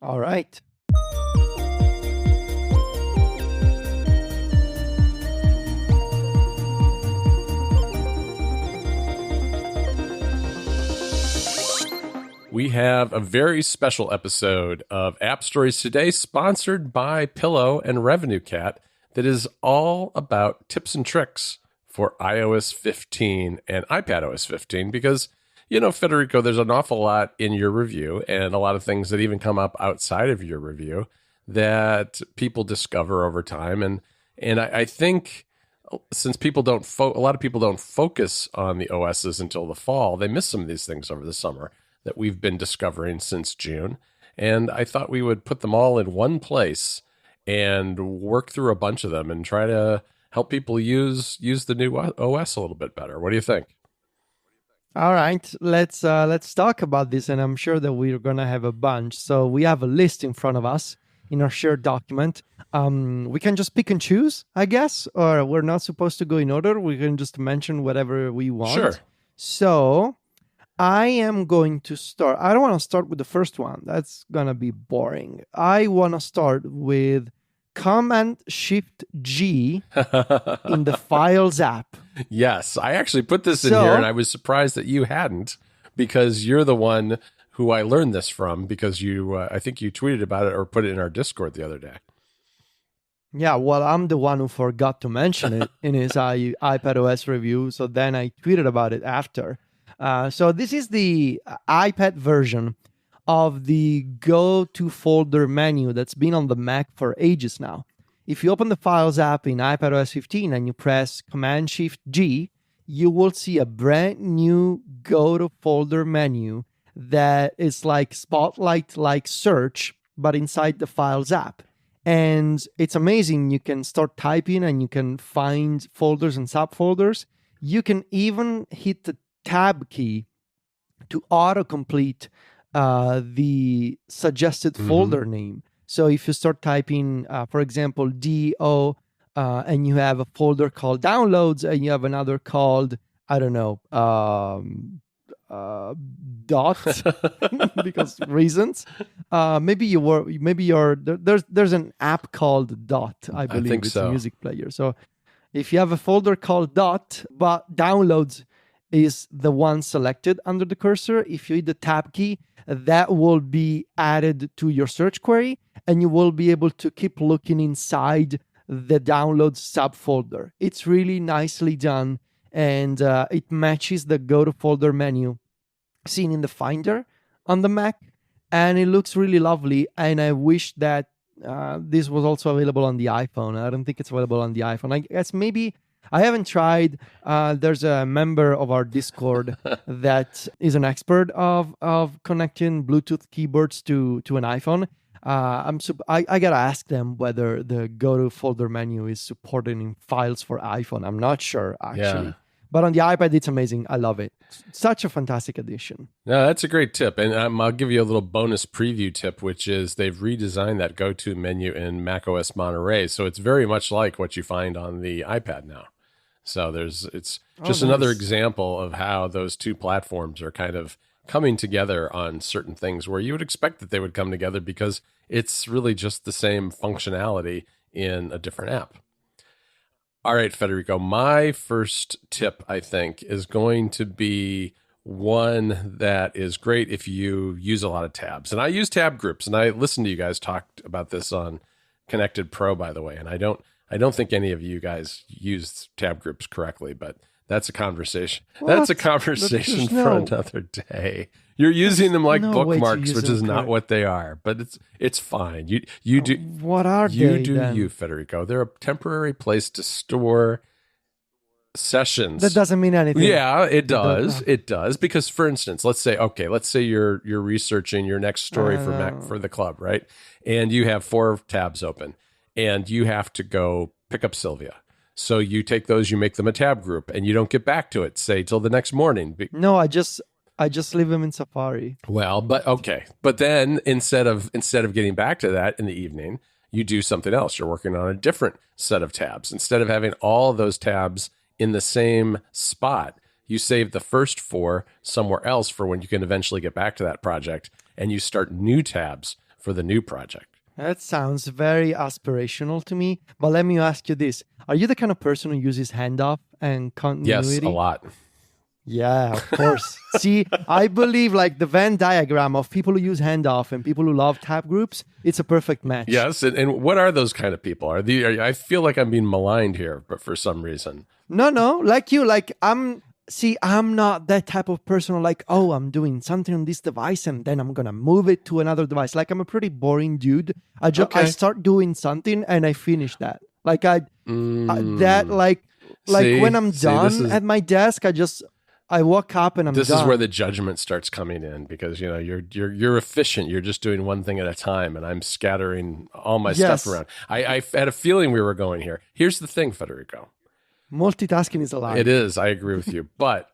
All right. We have a very special episode of App Stories today, sponsored by Pillow and Revenue Cat, that is all about tips and tricks for iOS 15 and iPadOS 15. Because, Federico, there's an awful lot in your review and a lot of things that even come up outside of your review that people discover over time. And I think since people don't, a lot of people don't focus on the OSs until the fall, they miss some of these things over the summer that we've been discovering since June. And I thought we would put them all in one place and work through a bunch of them and try to help people use the new OS a little bit better. What do you think? All right, let's talk about this, and I'm sure that we're gonna have a bunch. So we have a list in front of us in our shared document. We can just pick and choose, I guess, or we're not supposed to go in order. We can just mention whatever we want. Sure. So I am going to start. I don't want to start with the first one. That's going to be boring. I want to start with Command-Shift-G in the Files app. Yes, I actually put this in here, and I was surprised that you hadn't, because you're the one who I learned this from, because I think you tweeted about it or put it in our Discord the other day. Yeah, well, I'm the one who forgot to mention it in his iPadOS review, so then I tweeted about it after. So this is the iPad version of the Go to Folder menu that's been on the Mac for ages now. If you open the Files app in iPadOS 15 and you press Command-Shift-G, you will see a brand new Go to Folder menu that is like Spotlight-like search, but inside the Files app. And it's amazing. You can start typing and you can find folders and subfolders. You can even hit the Tab key to autocomplete the suggested folder name. So if you start typing, for example, DO, and you have a folder called Downloads, and you have another called, I don't know, Dot, because reasons. Maybe there's an app called Dot, I believe. I think it's so. A music player. So if you have a folder called Dot, but Downloads is the one selected under the cursor, if you hit the Tab key, that will be added to your search query, and you will be able to keep looking inside the Downloads subfolder. It's really nicely done, and it matches the Go to Folder menu seen in the Finder on the Mac, and it looks really lovely, and I wish that this was also available on the iPhone. I don't think it's available on the iPhone. I guess maybe I haven't tried. There's a member of our Discord that is an expert of connecting Bluetooth keyboards to an iPhone. I gotta ask them whether the Go to Folder menu is supported in Files for iPhone. I'm not sure actually. Yeah. But on the iPad, it's amazing. I love it. Such a fantastic addition. No, that's a great tip. And I'll give you a little bonus preview tip, which is they've redesigned that go-to menu in macOS Monterey. So it's very much like what you find on the iPad now. So it's just another example of how those two platforms are kind of coming together on certain things where you would expect that they would come together, because it's really just the same functionality in a different app. All right, Federico, my first tip, I think, is going to be one that is great if you use a lot of tabs. And I use tab groups, and I listened to you guys talk about this on Connected Pro, by the way. And I don't think any of you guys use tab groups correctly, but that's a conversation. What? That's a conversation for another day. You're using them like bookmarks, which is not what they are, but it's fine. You do. What are they? You, Federico. They're a temporary place to store sessions. That doesn't mean anything. Yeah, it does. It does, because, for instance, let's say you're researching your next story for the club, right? And you have 4 tabs open, and you have to go pick up Sylvia. So you take those, you make them a tab group, and you don't get back to it, say, till the next morning. No, I just leave them in Safari. Well, but okay. But then instead of getting back to that in the evening, you do something else. You're working on a different set of tabs. Instead of having all of those tabs in the same spot, you save the first 4 somewhere else for when you can eventually get back to that project, and you start new tabs for the new project. That sounds very aspirational to me. But let me ask you this. Are you the kind of person who uses handoff and continuity? Yes, a lot. Yeah, of course. See, I believe like the Venn diagram of people who use handoff and people who love tab groups, it's a perfect match. Yes, and what are those kind of people? I feel like I'm being maligned here, but for some reason. No, like you, like I'm not that type of person who like, oh, I'm doing something on this device and then I'm going to move it to another device. Like I'm a pretty boring dude. I start doing something and I finish that. Like when I'm done at my desk, I walk up and I'm done. This is where the judgment starts coming in because you're efficient. You're just doing one thing at a time, and I'm scattering all my stuff around. I had a feeling we were going here. Here's the thing, Federico. Multitasking is a lie. It is. I agree with you, but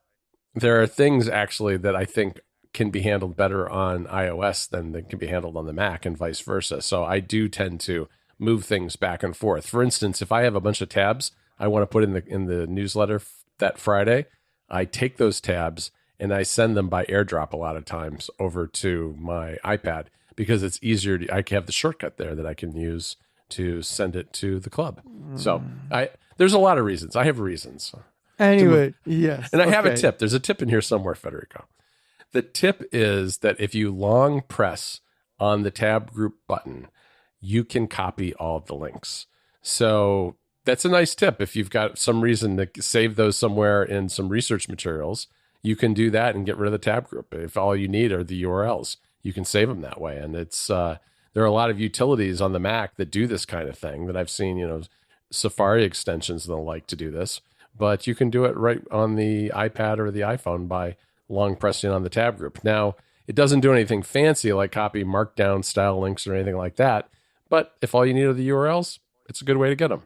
there are things actually that I think can be handled better on iOS than they can be handled on the Mac, and vice versa. So I do tend to move things back and forth. For instance, if I have a bunch of tabs I want to put in the newsletter that Friday, I take those tabs and I send them by AirDrop a lot of times over to my iPad because it's easier. I have the shortcut there that I can use to send it to the club. So there's a lot of reasons. I have reasons. Anyway, yes. And I have a tip. There's a tip in here somewhere, Federico. The tip is that if you long press on the tab group button, you can copy all of the links. So that's a nice tip. If you've got some reason to save those somewhere in some research materials, you can do that and get rid of the tab group. If all you need are the URLs, you can save them that way. And it's there are a lot of utilities on the Mac that do this kind of thing that I've seen, Safari extensions and the like to do this. But you can do it right on the iPad or the iPhone by long pressing on the tab group. Now, it doesn't do anything fancy like copy markdown style links or anything like that. But if all you need are the URLs, it's a good way to get them.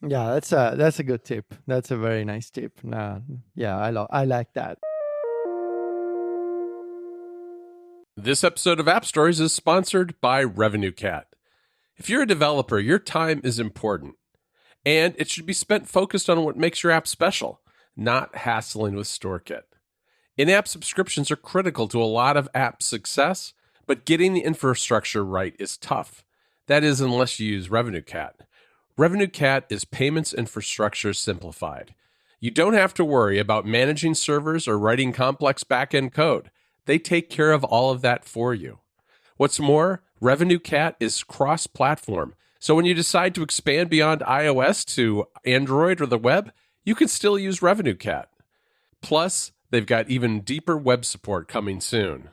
Yeah, that's a good tip. That's a very nice tip. I like that. This episode of App Stories is sponsored by RevenueCat. If you're a developer, your time is important, and it should be spent focused on what makes your app special, not hassling with StoreKit. In-app subscriptions are critical to a lot of app success, but getting the infrastructure right is tough. That is, unless you use RevenueCat. RevenueCat is payments infrastructure simplified. You don't have to worry about managing servers or writing complex back-end code. They take care of all of that for you. What's more, RevenueCat is cross-platform, so when you decide to expand beyond iOS to Android or the web, you can still use RevenueCat. Plus, they've got even deeper web support coming soon.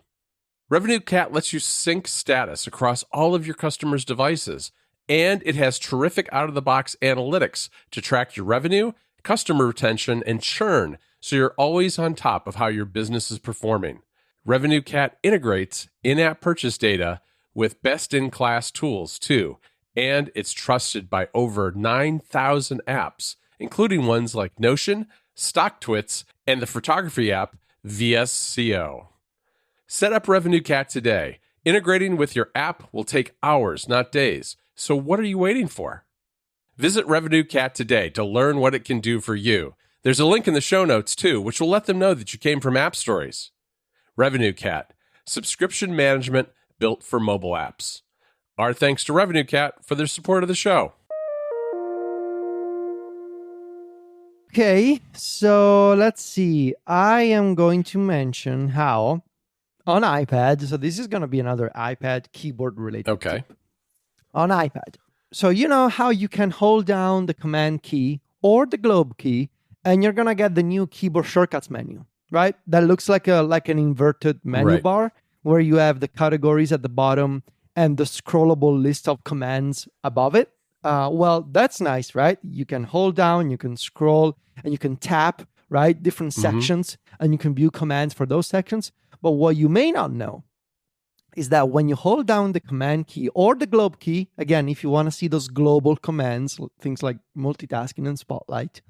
RevenueCat lets you sync status across all of your customers' devices, and it has terrific out-of-the-box analytics to track your revenue, customer retention, and churn, so you're always on top of how your business is performing. RevenueCat integrates in-app purchase data with best-in-class tools, too, and it's trusted by over 9,000 apps, including ones like Notion, StockTwits, and the photography app VSCO. Set up RevenueCat today. Integrating with your app will take hours, not days. So what are you waiting for? Visit RevenueCat today to learn what it can do for you. There's a link in the show notes, too, which will let them know that you came from App Stories. RevenueCat, subscription management built for mobile apps. Our thanks to RevenueCat for their support of the show. Okay, so let's see. I am going to mention how on iPad, so this is going to be another iPad keyboard related tip. On iPad. So you know how you can hold down the command key or the globe key and you're going to get the new keyboard shortcuts menu, right? That looks like an inverted menu bar where you have the categories at the bottom and the scrollable list of commands above it. Well, that's nice, right? You can hold down, you can scroll, and you can tap, right? Different sections, and you can view commands for those sections. But what you may not know is that when you hold down the command key or the globe key, again, if you want to see those global commands, things like multitasking and spotlight,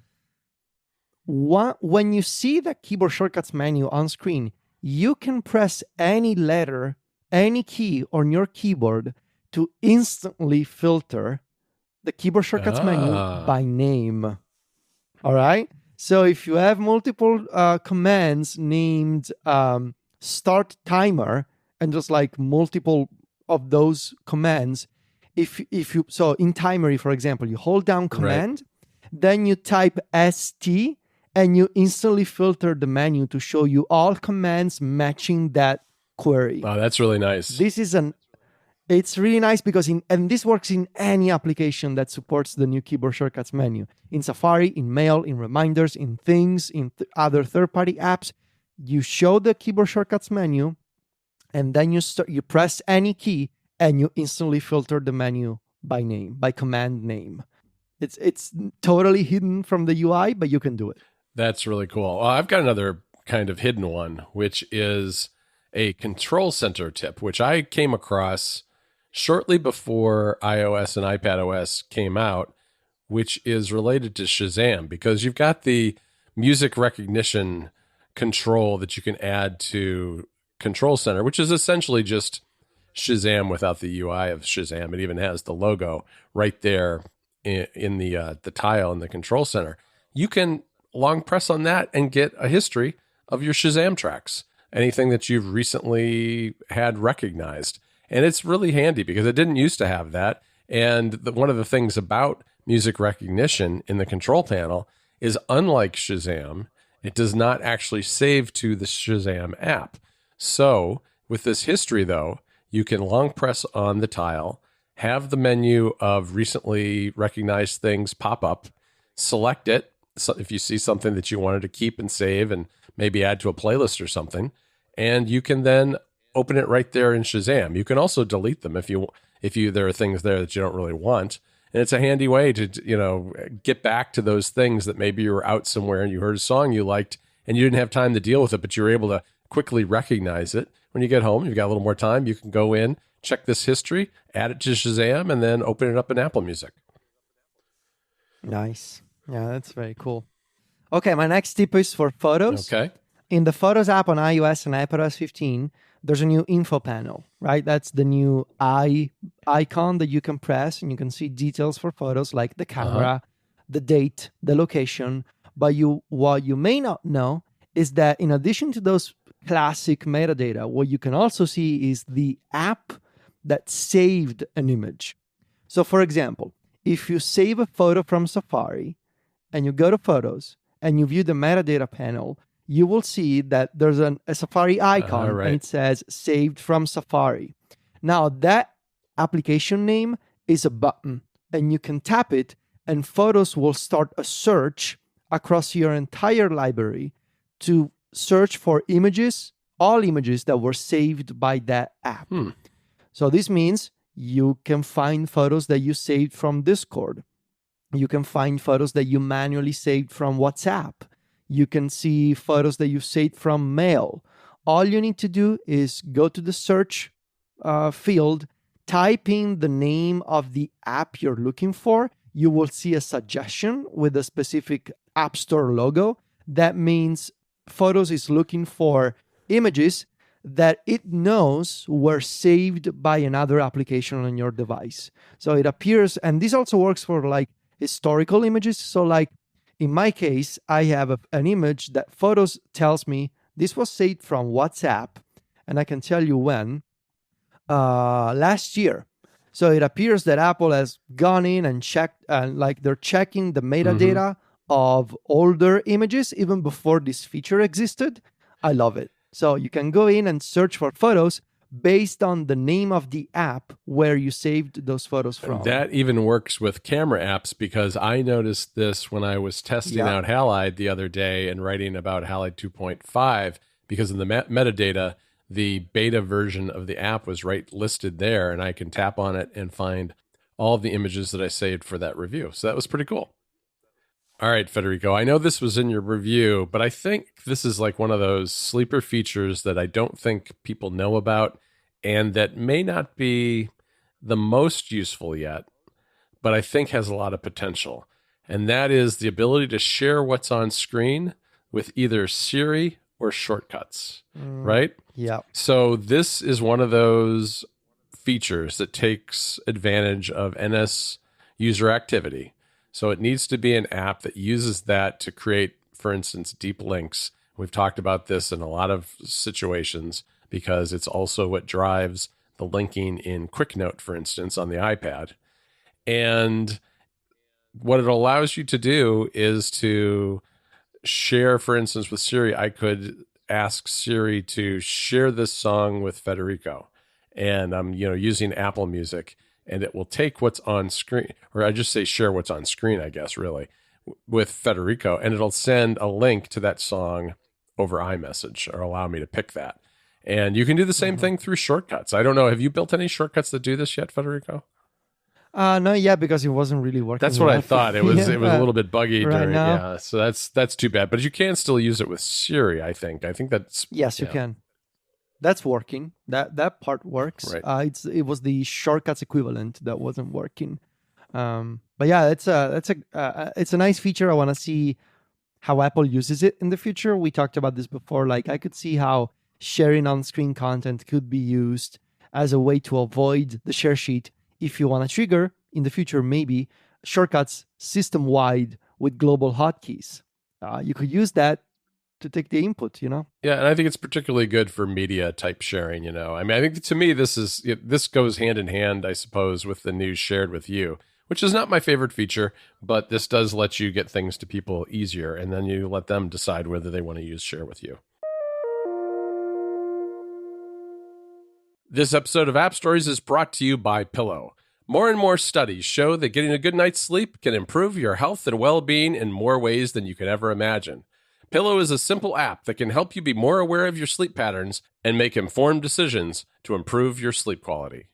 when you see the keyboard shortcuts menu on screen, you can press any letter, any key on your keyboard to instantly filter the keyboard shortcuts menu by name. All right? So if you have multiple commands named start timer, and just like multiple of those commands, if you so in Timery, for example, you hold down command, then you type st, and you instantly filter the menu to show you all commands matching that query. Oh, that's really nice. It's really nice because and this works in any application that supports the new keyboard shortcuts menu. In Safari, in Mail, in Reminders, in Things, in other third-party apps, you show the keyboard shortcuts menu, and then you press any key, and you instantly filter the menu by name, by command name. It's totally hidden from the UI, but you can do it. That's really cool. I've got another kind of hidden one, which is a control center tip, which I came across shortly before iOS and iPadOS came out, which is related to Shazam, because you've got the music recognition control that you can add to Control Center, which is essentially just Shazam without the UI of Shazam. It even has the logo right there in the tile in the Control Center. You can long press on that and get a history of your Shazam tracks, anything that you've recently had recognized. And it's really handy because it didn't used to have that. And one of the things about music recognition in the control panel is, unlike Shazam, it does not actually save to the Shazam app. So with this history, though, you can long press on the tile, have the menu of recently recognized things pop up, select it. So if you see something that you wanted to keep and save and maybe add to a playlist or something, and you can then open it right there in Shazam. You can also delete them if there are things there that you don't really want. And it's a handy way to, get back to those things that maybe you were out somewhere and you heard a song you liked and you didn't have time to deal with it, but you were able to quickly recognize it. When you get home, you've got a little more time. You can go in, check this history, add it to Shazam, and then open it up in Apple Music. Nice. Yeah, that's very cool. Okay, my next tip is for photos. Okay. In the Photos app on iOS and iPadOS 15, there's a new info panel, right? That's the new icon that you can press, and you can see details for photos like the camera, the date, the location. But what you may not know is that in addition to those classic metadata, what you can also see is the app that saved an image. So for example, if you save a photo from Safari and you go to Photos and you view the metadata panel, you will see that there's a Safari icon and it says saved from Safari. Now that application name is a button, and you can tap it and Photos will start a search across your entire library to search for images, all images that were saved by that app. So this means you can find photos that you saved from Discord. You can find photos that you manually saved from WhatsApp. You can see photos that you saved from Mail. All you need to do is go to the search field, type in the name of the app you're looking for. You will see a suggestion with a specific App Store logo. That means Photos is looking for images that it knows were saved by another application on your device. So it appears, and this also works for like historical images. So like in my case, I have an image that Photos tells me this was saved from WhatsApp, and I can tell you when, last year. So it appears that Apple has gone in and checked, like they're checking the metadata of older images even before this feature existed. I love it. So you can go in and search for photos based on the name of the app where you saved those photos from. That even works with camera apps, because I noticed this when I was testing out Halide the other day and writing about Halide 2.5, because in the metadata, the beta version of the app was right listed there, and I can tap on it and find all of the images that I saved for that review. So that was pretty cool. All right, Federico, I know this was in your review, but I think this is like one of those sleeper features that I don't think people know about and that may not be the most useful yet, but I think has a lot of potential. And that is the ability to share what's on screen with either Siri or shortcuts, right? Yeah. So this is one of those features that takes advantage of NS user activity. So it needs to be an app that uses that to create, for instance, deep links. We've talked about this in a lot of situations because it's also what drives the linking in QuickNote, for instance, on the iPad. And what it allows you to do is to share, for instance, with Siri. I could ask Siri to share this song with Federico, and I'm using Apple Music, and it will take what's on screen, or I just say share what's on screen, I guess, really, with Federico, and it'll send a link to that song over iMessage, or allow me to pick that. And you can do the same thing through shortcuts. I don't know. Have you built any shortcuts that do this yet, Federico? No, yeah, because it wasn't really working. That's what I thought. It was a little bit buggy right during. now. Yeah, so that's too bad. But you can still use it with Siri. I think that's Yes, you can. That's working. That part works. Right. It was the shortcuts equivalent that wasn't working. But yeah, it's a nice feature. I want to see how Apple uses it in the future. We talked about this before. Like, I could see how sharing on-screen content could be used as a way to avoid the share sheet if you want to trigger in the future, maybe shortcuts system-wide with global hotkeys. You could use that to take the input, Yeah, and I think it's particularly good for media type sharing. I mean, I think to me this goes hand in hand, I suppose, with the news shared with you, which is not my favorite feature, but this does let you get things to people easier, and then you let them decide whether they want to use share with you. This episode of App Stories is brought to you by Pillow. More and more studies show that getting a good night's sleep can improve your health and well-being in more ways than you could ever imagine. Pillow is a simple app that can help you be more aware of your sleep patterns and make informed decisions to improve your sleep quality.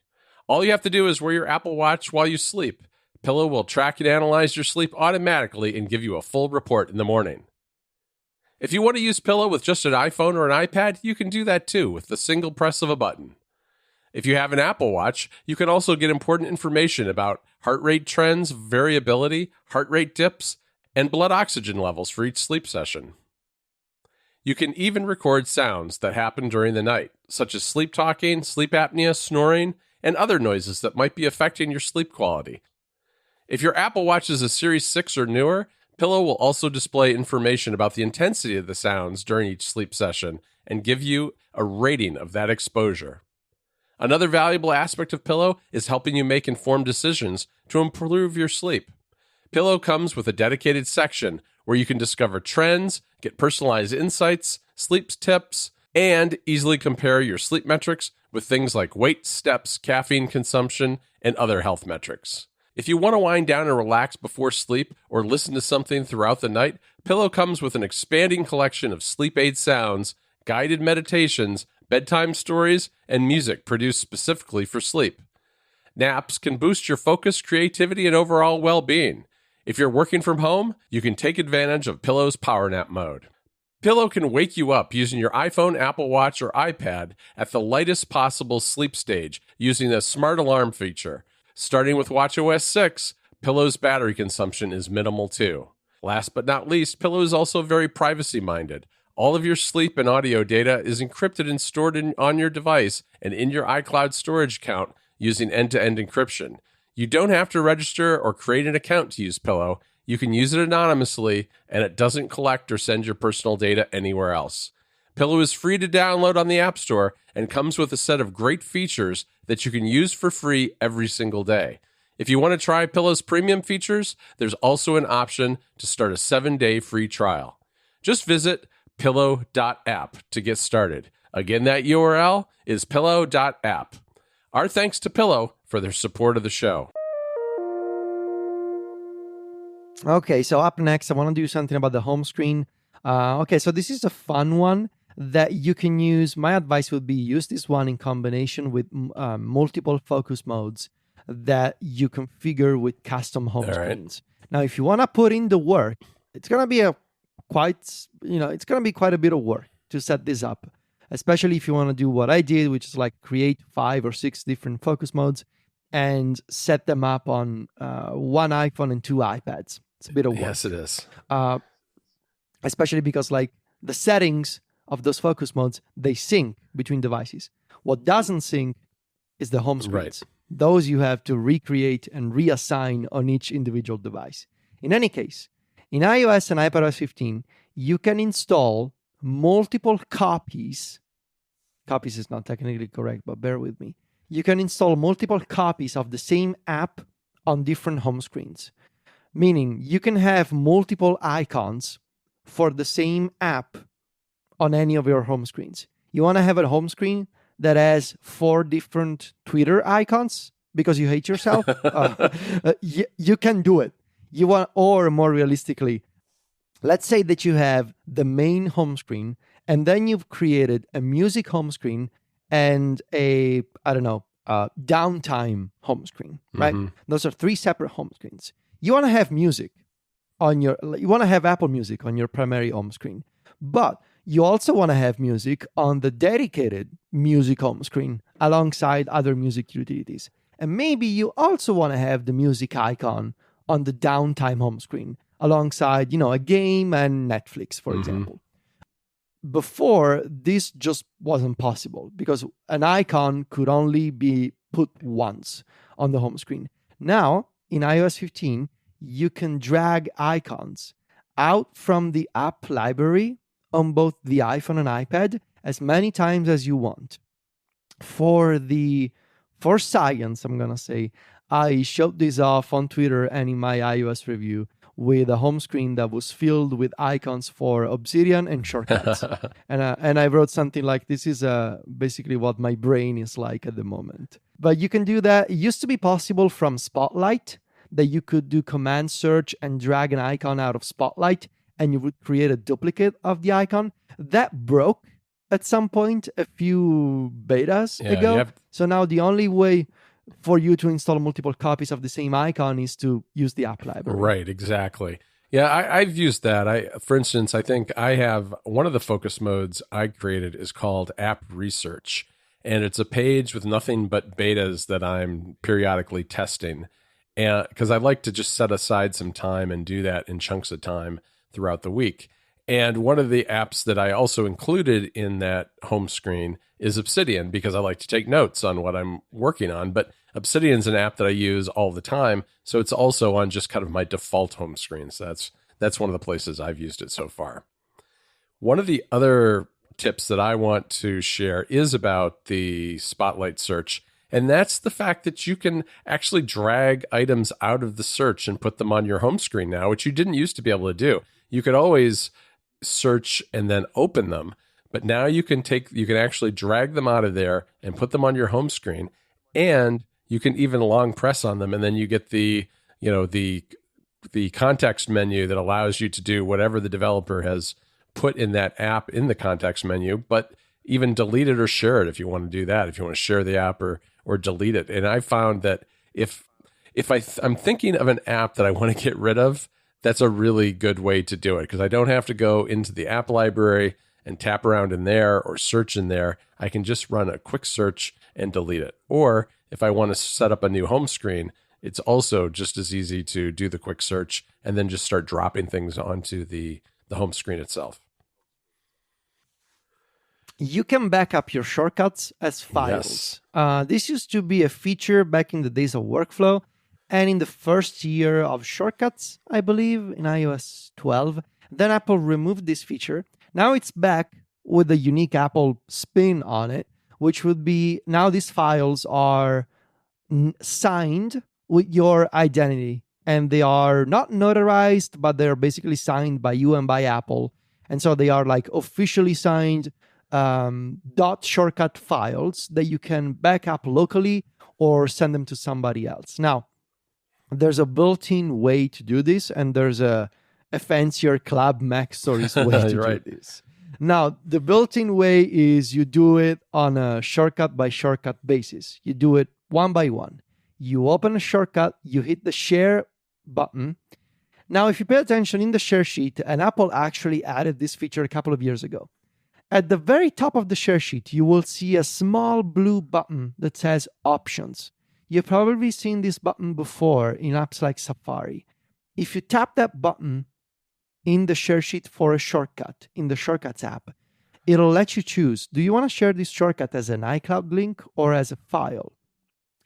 All you have to do is wear your Apple Watch while you sleep. Pillow will track and analyze your sleep automatically and give you a full report in the morning. If you want to use Pillow with just an iPhone or an iPad, you can do that too with the single press of a button. If you have an Apple Watch, you can also get important information about heart rate trends, variability, heart rate dips, and blood oxygen levels for each sleep session. You can even record sounds that happen during the night, such as sleep talking, sleep apnea, snoring, and other noises that might be affecting your sleep quality. If your Apple Watch is a Series 6 or newer, Pillow will also display information about the intensity of the sounds during each sleep session and give you a rating of that exposure. Another valuable aspect of Pillow is helping you make informed decisions to improve your sleep. Pillow comes with a dedicated section where you can discover trends, get personalized insights, sleep tips, and easily compare your sleep metrics with things like weight, steps, caffeine consumption, and other health metrics. If you want to wind down and relax before sleep or listen to something throughout the night, Pillow comes with an expanding collection of sleep aid sounds, guided meditations, bedtime stories, and music produced specifically for sleep. Naps can boost your focus, creativity, and overall well-being. If you're working from home, you can take advantage of Pillow's power nap mode. Pillow can wake you up using your iPhone, Apple Watch, or iPad at the lightest possible sleep stage using a smart alarm feature. Starting with watchOS 6, Pillow's battery consumption is minimal too. Last but not least, Pillow is also very privacy-minded. All of your sleep and audio data is encrypted and stored on your device and in your iCloud storage account using end-to-end encryption. You don't have to register or create an account to use Pillow. You can use it anonymously, and it doesn't collect or send your personal data anywhere else. Pillow is free to download on the App Store and comes with a set of great features that you can use for free every single day. If you want to try Pillow's premium features, there's also an option to start a 7-day free trial. Just visit pillow.app to get started. Again, that URL is pillow.app. Our thanks to Pillow for their support of the show. Okay, so up next, I want to do something about the home screen. Okay, so this is a fun one that you can use. My advice would be use this one in combination with multiple focus modes that you configure with custom home screens. Now, if you want to put in the work, it's going to be it's going to be quite a bit of work to set this up, especially if you want to do what I did, which is like create 5 or 6 different focus modes and set them up on one iPhone and 2 iPads. It's a bit of work. Yes, it is. Especially because like the settings of those focus modes, they sync between devices. What doesn't sync is the home screens. Right. Those you have to recreate and reassign on each individual device. In any case, in iOS and iPadOS 15, you can install multiple copies. Copies is not technically correct, but bear with me. you can install multiple copies of the same app on different home screens. Meaning you can have multiple icons for the same app on any of your home screens. You want to have a home screen that has 4 different Twitter icons because you hate yourself? You can do it. Or more realistically, let's say that you have the main home screen and then you've created a music home screen and a, downtime home screen, right? Mm-hmm. Those are 3 separate home screens. You want to have music you want to have Apple Music on your primary home screen, but you also want to have music on the dedicated music home screen alongside other music utilities. And maybe you also want to have the music icon on the downtime home screen alongside, a game and Netflix, for example. Before, this just wasn't possible because an icon could only be put once on the home screen. Now, in iOS 15, you can drag icons out from the app library on both the iPhone and iPad as many times as you want. For science, I'm going to say, I showed this off on Twitter and in my iOS review with a home screen that was filled with icons for Obsidian and shortcuts. and I wrote something like, this is basically what my brain is like at the moment. But you can do that. It used to be possible from Spotlight, that you could do command search and drag an icon out of Spotlight and you would create a duplicate of the icon. That broke at some point a few betas ago. Yep. So now the only way for you to install multiple copies of the same icon is to use the app library. Right, exactly. Yeah, I've used that. For instance, I think I have one of the focus modes I created is called App Research. And it's a page with nothing but betas that I'm periodically testing. And because I like to just set aside some time and do that in chunks of time throughout the week. And one of the apps that I also included in that home screen is Obsidian, because I like to take notes on what I'm working on. But Obsidian's an app that I use all the time, so it's also on just kind of my default home screen. So that's one of the places I've used it so far. One of the other tips that I want to share is about the Spotlight search. And that's the fact that you can actually drag items out of the search and put them on your home screen now, which you didn't used to be able to do. You could always search and then open them, but now you can actually drag them out of there and put them on your home screen, and you can even long press on them, and then you get the context menu that allows you to do whatever the developer has put in that app in the context menu, but even delete it or share it if you want to do that, if you want to share the app or delete it. And I found that if I'm thinking of an app that I want to get rid of, that's a really good way to do it, because I don't have to go into the app library and tap around in there or search in there. I can just run a quick search and delete it. Or if I want to set up a new home screen, it's also just as easy to do the quick search and then just start dropping things onto the home screen itself. You can back up your shortcuts as files. Yes. This used to be a feature back in the days of workflow and in the first year of shortcuts, I believe, in iOS 12. Then Apple removed this feature. Now it's back with a unique Apple spin on it, which would be now these files are signed with your identity. And they are not notarized, but they're basically signed by you and by Apple. And so they are like officially signed .shortcut files that you can back up locally or send them to somebody else. Now, there's a built-in way to do this, and there's a fancier Club Mac Stories way to do this. Now, the built-in way is you do it on a shortcut-by-shortcut basis. You do it one by one. You open a shortcut, you hit the share button. Now, if you pay attention in the share sheet, and Apple actually added this feature a couple of years ago, at the very top of the share sheet, you will see a small blue button that says Options. You've probably seen this button before in apps like Safari. If you tap that button in the share sheet for a shortcut, in the Shortcuts app, it'll let you choose, do you want to share this shortcut as an iCloud link or as a file?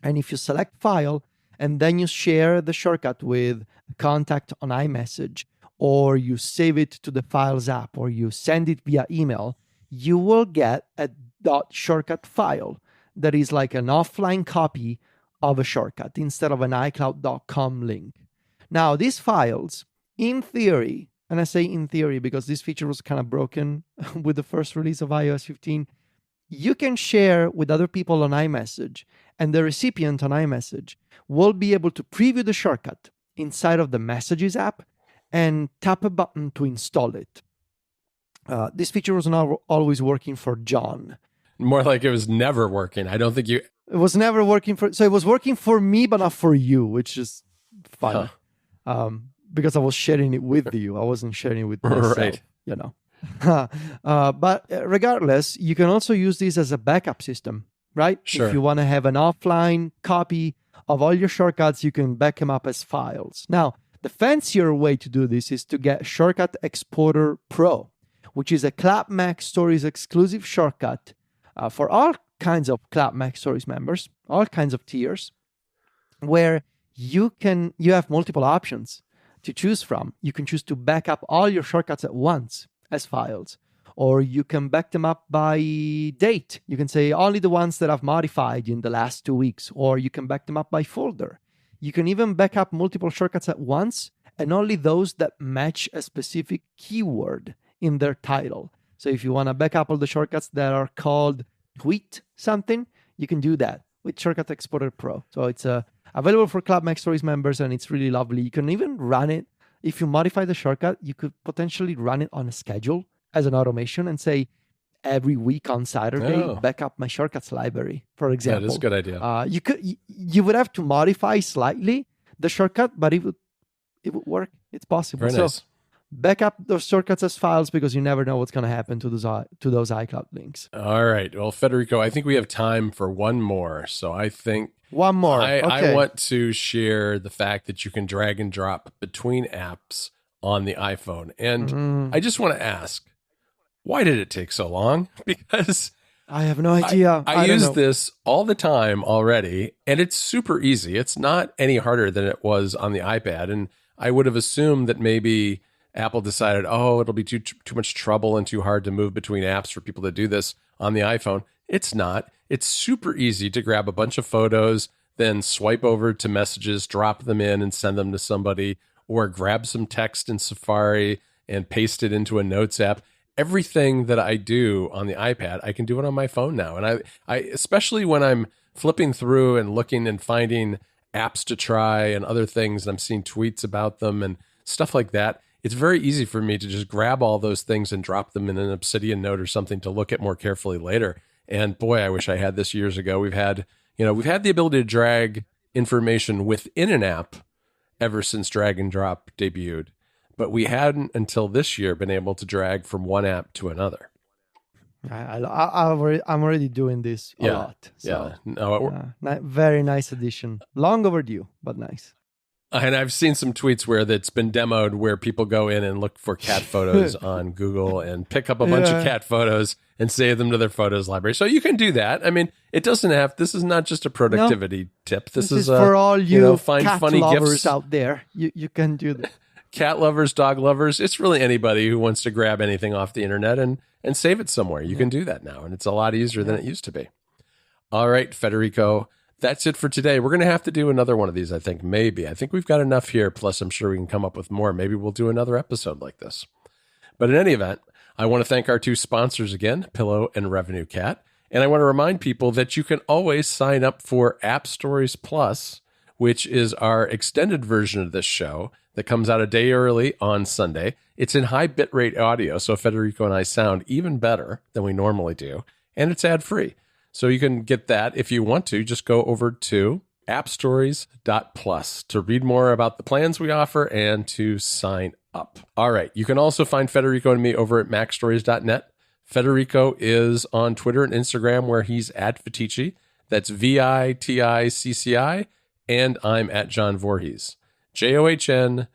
And if you select File, and then you share the shortcut with a contact on iMessage, or you save it to the Files app, or you send it via email, you will get a .shortcut file that is like an offline copy of a shortcut instead of an iCloud.com link. Now, these files, in theory, and I say in theory because this feature was kind of broken with the first release of iOS 15, you can share with other people on iMessage, and the recipient on iMessage will be able to preview the shortcut inside of the Messages app and tap a button to install it. This feature was not always working for John. More like it was never working. I don't think you... It was never working for... So it was working for me, but not for you, which is fun. Because I was sharing it with you. I wasn't sharing it with myself, right. you know. But regardless, you can also use this as a backup system, right? Sure. If you want to have an offline copy of all your shortcuts, you can back them up as files. Now, the fancier way to do this is to get Shortcut Exporter Pro, which is a Clap Mac Stories exclusive shortcut for all kinds of Clap Mac Stories members, all kinds of tiers, where you have multiple options to choose from. You can choose to back up all your shortcuts at once as files, or you can back them up by date. You can say only the ones that I've modified in the last 2 weeks, or you can back them up by folder. You can even back up multiple shortcuts at once and only those that match a specific keyword in their title. So if you want to back up all the shortcuts that are called tweet something, you can do that with Shortcut Exporter Pro. So it's available for Club Mac Stories members, and it's really lovely. You can even run it. If you modify the shortcut, you could potentially run it on a schedule as an automation and say, every week on Saturday, back up my shortcuts library, for example. That is a good idea. You would have to modify slightly the shortcut, but it would work. It's possible. Very nice. Back up those shortcuts as files because you never know what's going to happen to those iCloud links. All right. Well, Federico, I think we have time for one more. So I think one more. I want to share the fact that you can drag and drop between apps on the iPhone. And I just want to ask, why did it take so long? Because I have no idea. I use this all the time already, and it's super easy. It's not any harder than it was on the iPad. And I would have assumed that maybe Apple decided, it'll be too much trouble and too hard to move between apps for people to do this on the iPhone. It's not. It's super easy to grab a bunch of photos, then swipe over to Messages, drop them in and send them to somebody, or grab some text in Safari and paste it into a Notes app. Everything that I do on the iPad, I can do it on my phone now. And I especially when I'm flipping through and looking and finding apps to try and other things, and I'm seeing tweets about them and stuff like that, it's very easy for me to just grab all those things and drop them in an Obsidian note or something to look at more carefully later. And boy, I wish I had this years ago. We've had the ability to drag information within an app ever since drag and drop debuted, but we hadn't until this year been able to drag from one app to another. I'm already doing this a lot. So, very nice addition. Long overdue, but nice. And I've seen some tweets where that's been demoed where people go in and look for cat photos on Google and pick up a bunch of cat photos and save them to their photos library. So you can do that. I mean, it doesn't have, this is not just a productivity tip. This is for all you find cat funny lovers gifs out there. You can do that. Cat lovers, dog lovers. It's really anybody who wants to grab anything off the internet and save it somewhere. You can do that now. And it's a lot easier than it used to be. All right, Federico. That's it for today. We're going to have to do another one of these, I think, maybe. I think we've got enough here, plus I'm sure we can come up with more. Maybe we'll do another episode like this. But in any event, I want to thank our two sponsors again, Pillow and Revenue Cat. And I want to remind people that you can always sign up for App Stories Plus, which is our extended version of this show that comes out a day early on Sunday. It's in high bitrate audio, so Federico and I sound even better than we normally do, and it's ad-free. So you can get that if you want to. Just go over to appstories.plus to read more about the plans we offer and to sign up. All right. You can also find Federico and me over at macstories.net. Federico is on Twitter and Instagram where he's at Fetici. That's VITICCI. And I'm at John Voorhees. JOHNVOORHWS.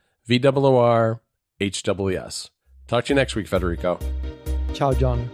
Talk to you next week, Federico. Ciao, John.